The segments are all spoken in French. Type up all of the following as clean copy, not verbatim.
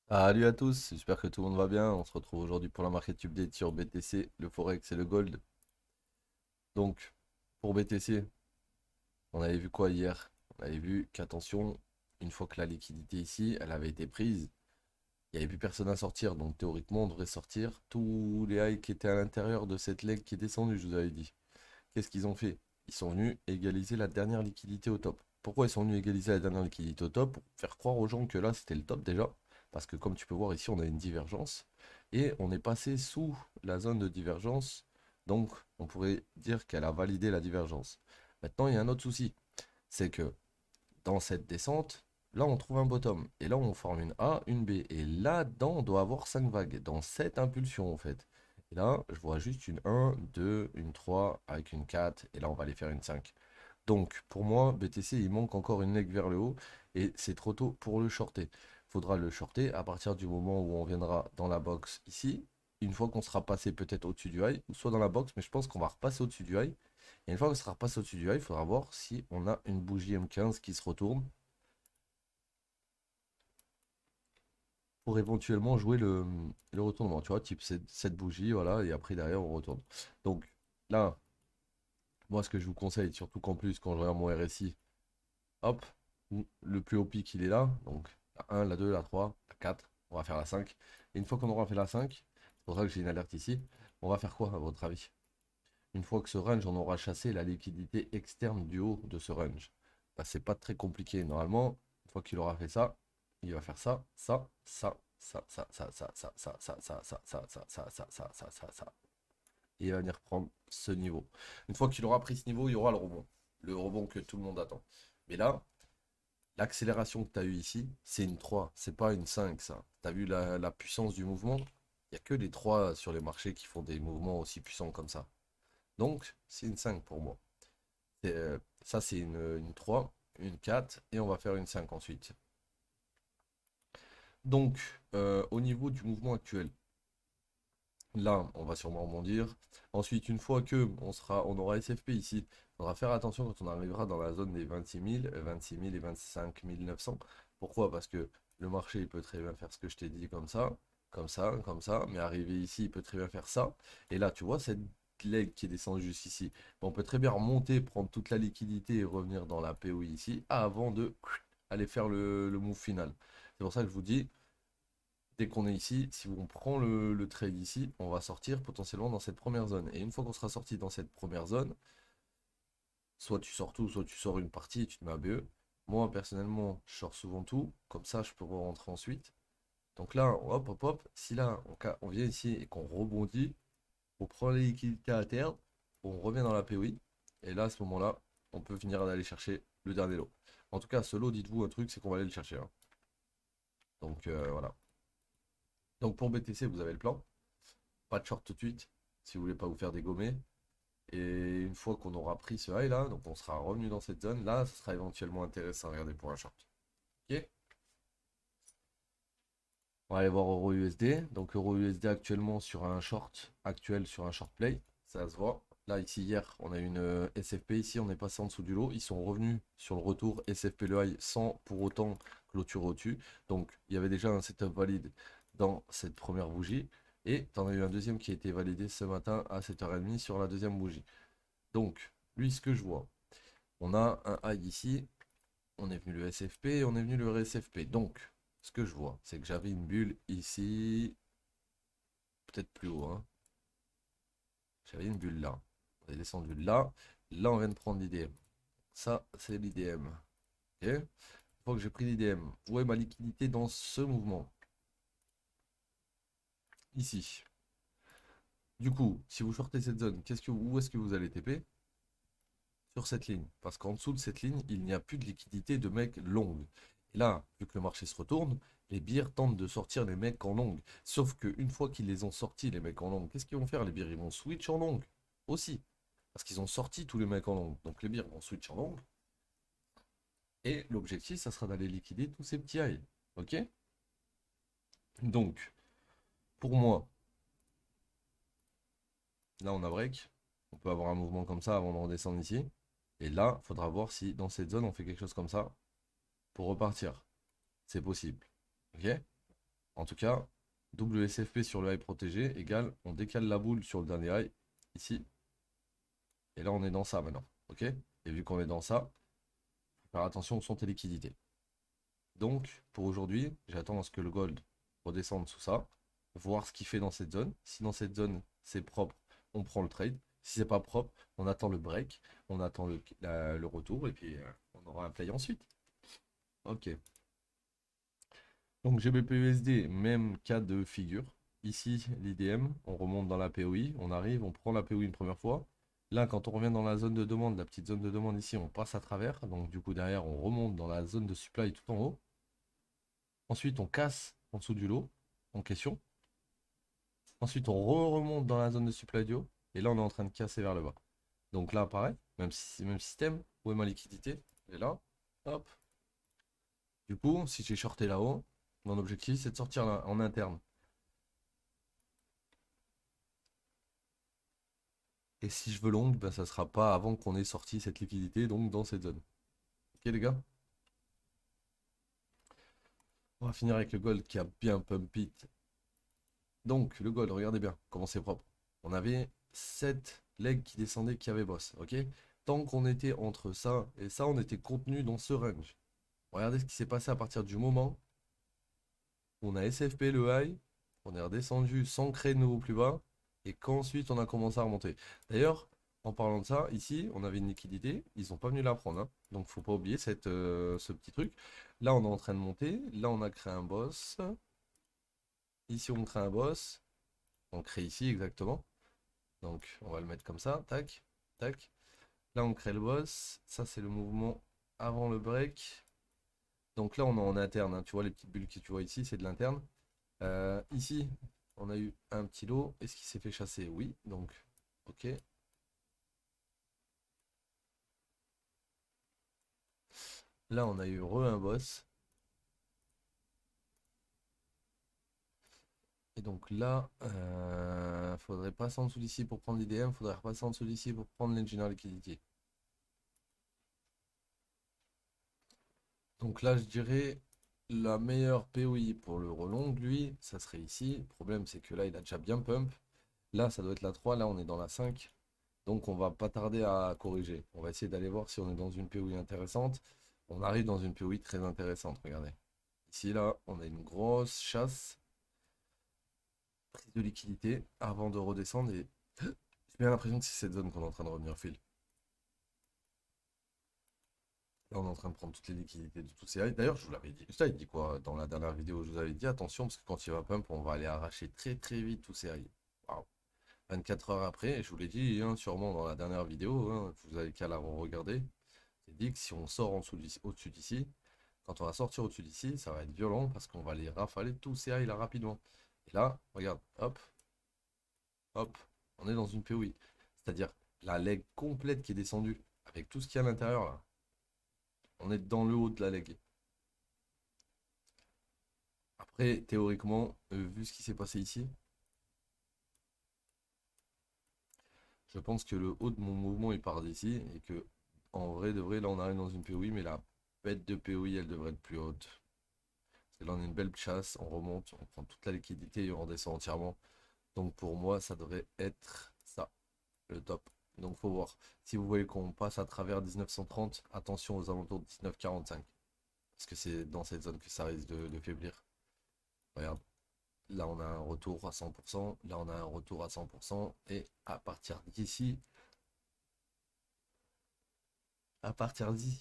Salut à tous, j'espère que tout le monde va bien. On se retrouve aujourd'hui pour la market update sur BTC, le Forex et le Gold. Donc, pour BTC, on avait vu quoi hier? On avait vu qu'attention, une fois que la liquidité ici, elle avait été prise, il n'y avait plus personne à sortir. Donc, théoriquement, on devrait sortir tous les highs qui étaient à l'intérieur de cette leg qui est descendue, je vous avais dit. Qu'est-ce qu'ils ont fait? Ils sont venus égaliser la dernière liquidité au top. Pourquoi ils sont venus égaliser la dernière liquidité au top? Pour faire croire aux gens que là, c'était le top déjà. Parce que comme tu peux voir ici, on a une divergence. Et on est passé sous la zone de divergence. Donc, on pourrait dire qu'elle a validé la divergence. Maintenant, il y a un autre souci. C'est que dans cette descente, là, on trouve un bottom. Et là, on forme une A, une B. Et là-dedans, on doit avoir 5 vagues. Dans cette impulsion, en fait. Et là, je vois juste une 1, 2, une 3 avec une 4. Et là, on va aller faire une 5. Donc, pour moi, BTC, il manque encore une leg vers le haut. Et c'est trop tôt pour le shorter. Faudra le shorter à partir du moment où on viendra dans la box ici. Une fois qu'on sera passé peut-être au-dessus du high, ou soit dans la box, mais je pense qu'on va repasser au-dessus du high. Et une fois qu'on sera repassé au-dessus du high, il faudra voir si on a une bougie M15 qui se retourne pour éventuellement jouer le retournement. Tu vois, type cette bougie, voilà, et après derrière on retourne. Donc là, moi ce que je vous conseille, surtout qu'en plus quand je regarde mon RSI, hop, le plus haut pic il est là, donc la 1, la 2, la 3, la 4, on va faire la 5. Et une fois qu'on aura fait la 5, c'est pour ça que j'ai une alerte ici, on va faire quoi à votre avis? Une fois que ce range, on aura chassé la liquidité externe du haut de ce range. Bah, c'est pas très compliqué. Normalement, une fois qu'il aura fait ça, il va faire ça, ça, ça, ça, ça, ça, ça, ça, ça, ça, ça, ça, ça, ça, ça, ça, ça, ça, ça, ça. Et il va venir prendre ce niveau. Une fois qu'il aura pris ce niveau, il y aura le rebond. Le rebond que tout le monde attend. Mais là, l'accélération que tu as eue ici, c'est une 3, c'est pas une 5 ça. Tu as vu la puissance du mouvement? Il n'y a que les 3 sur les marchés qui font des mouvements aussi puissants comme ça. Donc, c'est une 5 pour moi. Ça, c'est une 3, une 4, et on va faire une 5 ensuite. Donc, au niveau du mouvement actuel, là, on va sûrement rebondir. Ensuite, une fois que on aura SFP ici, il faudra faire attention quand on arrivera dans la zone des 26 000 et 25 900. Pourquoi? Parce que le marché, il peut très bien faire ce que je t'ai dit comme ça, comme ça, comme ça, mais arriver ici, il peut très bien faire ça. Et là, tu vois, cette leg qui descend juste ici, bon, on peut très bien remonter, prendre toute la liquidité et revenir dans la POI ici, avant de aller faire le move final. C'est pour ça que je vous dis, dès qu'on est ici, si on prend le trade ici, on va sortir potentiellement dans cette première zone. Et une fois qu'on sera sorti dans cette première zone, soit tu sors tout, soit tu sors une partie et tu te mets à BE. Moi, personnellement, je sors souvent tout. Comme ça, je peux rentrer ensuite. Donc là, hop, hop, hop. Si là, on vient ici et qu'on rebondit, on prend les liquidités à terre, on revient dans la POI. Et là, à ce moment-là, on peut venir d'aller chercher le dernier lot. En tout cas, ce lot, dites-vous un truc, c'est qu'on va aller le chercher, hein. Donc voilà. Donc pour BTC, vous avez le plan. Pas de short tout de suite, si vous voulez pas vous faire dégommer. Et une fois qu'on aura pris ce high là, donc on sera revenu dans cette zone, là, ce sera éventuellement intéressant à regarder pour un short. Ok. On va aller voir Euro USD. Donc Euro USD actuellement sur un short, actuel sur un short play, ça se voit. Là, ici, hier, on a une SFP ici, on est passé en dessous du lot. Ils sont revenus sur le retour SFP le high sans pour autant clôturer au-dessus. Donc, il y avait déjà un setup valide dans cette première bougie. Et tu en as eu un deuxième qui a été validé ce matin à 7h30 sur la deuxième bougie. Donc, lui, ce que je vois, on a un high ici, on est venu le SFP, on est venu le RSFP. Donc, ce que je vois, c'est que j'avais une bulle ici, peut-être plus haut, hein. J'avais une bulle là. On est descendu là. Là, on vient de prendre l'IDM. Ça, c'est l'IDM. Ok. Une fois que j'ai pris l'IDM, où est ma liquidité dans ce mouvement? Ici. Du coup, si vous sortez cette zone, où est-ce que vous allez TP? Sur cette ligne. Parce qu'en dessous de cette ligne, il n'y a plus de liquidité de mecs longues. Et là, vu que le marché se retourne, les bières tentent de sortir les mecs en longue. Sauf qu'une fois qu'ils les ont sortis, les mecs en longue, qu'est-ce qu'ils vont faire les bières? Ils vont switch en longue aussi. Parce qu'ils ont sorti tous les mecs en longue. Donc les bières vont switch en longue. Et l'objectif, ça sera d'aller liquider tous ces petits high. Ok? Donc, pour moi, là on a break. On peut avoir un mouvement comme ça avant de redescendre ici. Et là, il faudra voir si dans cette zone on fait quelque chose comme ça pour repartir. C'est possible. Ok? En tout cas, WSFP sur le high protégé égale, on décale la boule sur le dernier high, ici. Et là, on est dans ça maintenant. Ok? Et vu qu'on est dans ça, faut faire attention aux sont tes liquidités. Donc, pour aujourd'hui, j'attends à ce que le gold redescende sous ça, voir ce qu'il fait dans cette zone. Si dans cette zone, c'est propre, on prend le trade. Si c'est pas propre, on attend le break, on attend le retour, et puis on aura un play ensuite. Ok. Donc GBP-USD, même cas de figure. Ici, l'IDM, on remonte dans la POI, on arrive, on prend la POI une première fois. Là, quand on revient dans la zone de demande, la petite zone de demande ici, on passe à travers. Donc du coup, derrière, on remonte dans la zone de supply tout en haut. Ensuite, on casse en dessous du lot en question. Ensuite, on remonte dans la zone de supply du haut. Et là, on est en train de casser vers le bas. Donc là, pareil, même système. Où est ma liquidité? Elle est là. Hop. Du coup, si j'ai shorté là-haut, mon objectif, c'est de sortir là, en interne. Et si je veux long, ben, ça sera pas avant qu'on ait sorti cette liquidité, donc dans cette zone. Ok les gars? On va finir avec le gold qui a bien pump it. Donc le gold, regardez bien comment c'est propre. On avait 7 legs qui descendaient qui avaient boss, ok? Tant qu'on était entre ça et ça, on était contenu dans ce range. Regardez ce qui s'est passé à partir du moment où on a SFP le high, on est redescendu sans créer de nouveau plus bas, et qu'ensuite on a commencé à remonter. D'ailleurs, en parlant de ça, ici, on avait une liquidité, ils sont pas venus la prendre, hein. Donc faut pas oublier ce petit truc. Là, on est en train de monter, là, on a créé un boss. Ici, on crée un boss. On crée ici exactement. Donc, on va le mettre comme ça, tac, tac. Là, on crée le boss. Ça, c'est le mouvement avant le break. Donc là, on est en interne, hein. Tu vois les petites bulles que tu vois ici, c'est de l'interne. Ici, on a eu un petit lot. Est-ce qu'il s'est fait chasser? Oui. Donc, ok. Là, on a eu un boss. Et donc là, faudrait passer en dessous d'ici pour prendre l'IDM. Faudrait repasser en dessous d'ici pour prendre l'Engineer Liquidity. Donc là, je dirais la meilleure POI pour le relong, lui, ça serait ici. Le problème, c'est que là, il a déjà bien pump. Là, ça doit être la 3. Là, on est dans la 5. Donc, on va pas tarder à corriger. On va essayer d'aller voir si on est dans une POI intéressante. On arrive dans une POI très intéressante, regardez. Ici, là, on a une grosse chasse, prise de liquidité avant de redescendre. Et j'ai bien l'impression que c'est cette zone qu'on est en train de revenir fil. Là, on est en train de prendre toutes les liquidités de tous ces high. D'ailleurs, je vous l'avais dit. Je t'avais dit quoi dans la dernière vidéo? Je vous avais dit attention parce que quand il va pump, on va aller arracher très très vite tous ces high. Waouh. 24 heures après, et je vous l'ai dit hein, sûrement dans la dernière vidéo, hein, vous avez qu'à la regarder. J'ai dit que si on sort au-dessus d'ici, quand on va sortir au-dessus d'ici, ça va être violent parce qu'on va les rafaler tous ces high là rapidement. Et là, regarde, hop, hop, on est dans une POI. C'est-à-dire la leg complète qui est descendue avec tout ce qu'il y a à l'intérieur là. On est dans le haut de la leg. Après, théoriquement, vu ce qui s'est passé ici, je pense que le haut de mon mouvement il part d'ici et que en vrai de vrai, là on arrive dans une POI, mais la bête de POI elle devrait être plus haute. Parce que là on a une belle chasse, on remonte, on prend toute la liquidité et on redescend entièrement. Donc pour moi, ça devrait être ça, le top. Donc faut voir. Si vous voyez qu'on passe à travers 1930, attention aux alentours de 1945. Parce que c'est dans cette zone que ça risque de faiblir. Regarde. Là, on a un retour à 100%. Là, on a un retour à 100%. Et à partir d'ici,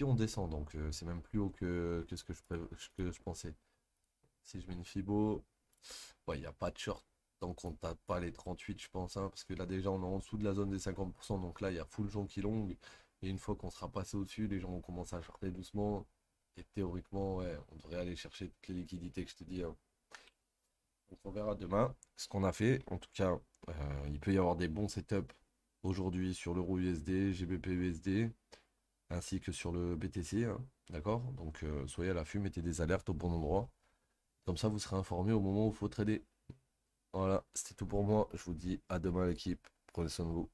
on descend. Donc, c'est même plus haut que ce que je pensais. Si je mets une Fibo, ouais, il n'y a pas de short tant qu'on ne tape pas les 38, je pense. Hein, parce que là, déjà, on est en dessous de la zone des 50%. Donc là, il y a full gens qui long. Et une fois qu'on sera passé au-dessus, les gens vont commencer à shorter doucement. Et théoriquement, ouais, on devrait aller chercher toutes les liquidités que je te dis. Hein. Donc on verra demain ce qu'on a fait. En tout cas, il peut y avoir des bons setups aujourd'hui sur l'euro USD, GBP USD, ainsi que sur le BTC. Hein, d'accord? Donc soyez à l'affût, mettez des alertes au bon endroit. Comme ça, vous serez informé au moment où il faut trader. Voilà, c'était tout pour moi. Je vous dis à demain l'équipe. Prenez soin de vous.